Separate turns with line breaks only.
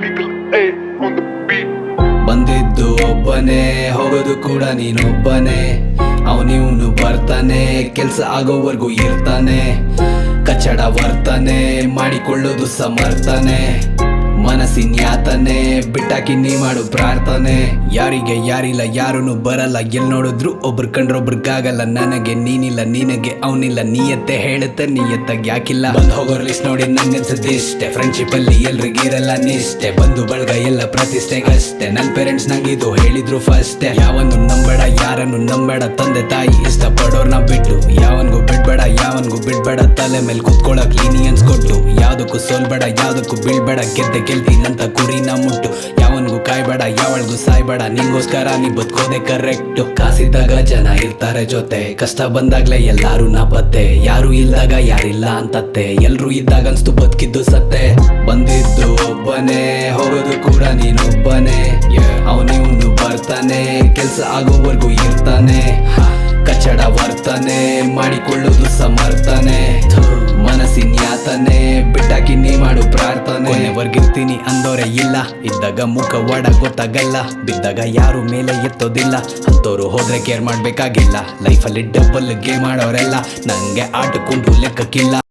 Eagle A on the beat.
ಬಂದಿದ್ದು ಒಬ್ಬನೇ ಹೋಗೋದು ಕೂಡ ನೀನೊಬ್ಬನೇ ಅವನಿವನು ಬರ್ತಾನೆ ಕೆಲ್ಸ ಆಗೋವರೆಗೂ ಇರ್ತಾನೆ ಕಚ್ಚಡ ವರ್ತನೆ ಮಾಡಿಕೊಳ್ಳೋದು ಸಮರ್ಥನೆ ಮನಸ್ಸಿನ ಯಾತನೆ ಬಿಟ್ಟಾಕಿ ನೀ ಮಾಡು ಪ್ರಾರ್ಥನೆ ಯಾರಿಗೆ ಯಾರಿಲ್ಲ ಯಾರನ್ನು ಬರಲ್ಲ ಎಲ್ ನೋಡಿದ್ರು ಒಬ್ರು ಕಂಡ್ರೊಬ್ರಿಗಾಗಲ್ಲ ನನಗೆ ನೀನಿಲ್ಲ ನಿನಗೆ ಅವನಿಲ್ಲ ನೀಯತ್ತೆ ಹೇಳುತ್ತೆ ನೀಯತ್ತಾಗ ಯಾಕಿಲ್ಲ ಬಂದ್ ಹೋಗೋರ್ ಲಿಸ್ಟ್ ನೋಡಿ ನಂಗನ್ಸದಿಷ್ಟೆ ಫ್ರೆಂಡ್ಶಿಪ್ ಅಲ್ಲಿ ಎಲ್ರಿಗಿರಲ್ಲ ನಿಷ್ಠೆ ಬಂದು ಬಳಗ ಎಲ್ಲ ಪ್ರತಿಷ್ಠೆಗಷ್ಟೇ ನನ್ ಪೇರೆಂಟ್ಸ್ ನಂಗಿದು ಹೇಳಿದ್ರು ಫಸ್ಟೆ ಯಾವನ್ನು ನಂಬೇಡ ಯಾರನ್ನು ನಂಬೇಡ ತಂದೆ ತಾಯಿ ಇಷ್ಟ ಪಡೋರ್ನ ಬಿಟ್ಟು ಯಾವನ್ಗೂ ಬಿಡ್ಬೇಡ ತಲೆ ಮೇಲೆ ಕೂತ್ಕೊಳಕ್ ಲೀನಿಯನ್ಸ್ ಕೊಟ್ಟು ಯಾವ್ದಕ್ಕೂ ಸೋಲ್ಬೇಡ ಯಾವ್ದಕ್ಕೂ ಬೀಳ್ಬೇಡ ಗೆದ್ದೆ ಗೆಲ್ತೀನಂತ ಕುರಿನ ಮುಟ್ಟು ಯಾವನ್ಗೂ ಕಾಯ್ಬೇಡ ಯಾವಳ್ಗೂ ಸಾಯ್ಬೇಡ ನಿಂಗೋಸ್ಕರ ನೀ ಬದುಕೋದೆ ಕರೆಕ್ಟ್ ಕಾಸಿದ್ದಾಗ ಜನ ಇರ್ತಾರೆ ಜೊತೆ ಕಷ್ಟ ಬಂದಾಗ್ಲೇ ಎಲ್ಲಾರು ನಾಪತ್ತೆ ಯಾರು ಇಲ್ದಾಗ ಯಾರಿಲ್ಲ ಅಂತತ್ತೆ ಎಲ್ರು ಇದ್ದಾಗ ಅನ್ಸ್ತು ಬದುಕಿದ್ದು ಸತ್ತೆ ಬಂದಿದ್ದು ಒಬ್ಬನೇ ಹೋಗೋದು ಕೂಡ ನೀನೊಬ್ಬನೇ ಅವನಿವನು ಬರ್ತಾನೆ ಕೆಲ್ಸ ಆಗೋವರೆಗೂ ಇರ್ತಾನೆ ಕಚ್ಚಡ ವರ್ತನೆ ಮಾಡಿಕೊಳ್ಳೋದು ಸಮರ್ಥನೆ ಮನಸ್ಸಿನ ಯಾತನೆ ಬಿಟ್ಟಾಕಿ ನೀ ಮಾಡು ಪ್ರಾರ್ಥನೆ ಕೊನೆವರ್ಗಿರ್ತೀನಿ ಅಂದೋರೆ ಇಲ್ಲ ಇದ್ದಾಗ ಮುಖ ಒಡ ಗೊತ್ತಾಗಲ್ಲ ಬಿದ್ದಾಗ ಯಾರು ಮೇಲೆ ಎತ್ತೋದಿಲ್ಲ ಅಂತೋರು ಹೋದ್ರೆ ಕೇರ್ ಮಾಡ್ಬೇಕಾಗಿಲ್ಲ ಲೈಫಲ್ಲಿ ಡಬಲ್ ಗೇಮ್ ಮಾಡೋರೆಲ್ಲ ನಂಗೆ ಆಟಕ್ಕುಂಟು ಲೆಕ್ಕಕ್ಕಿಲ್ಲ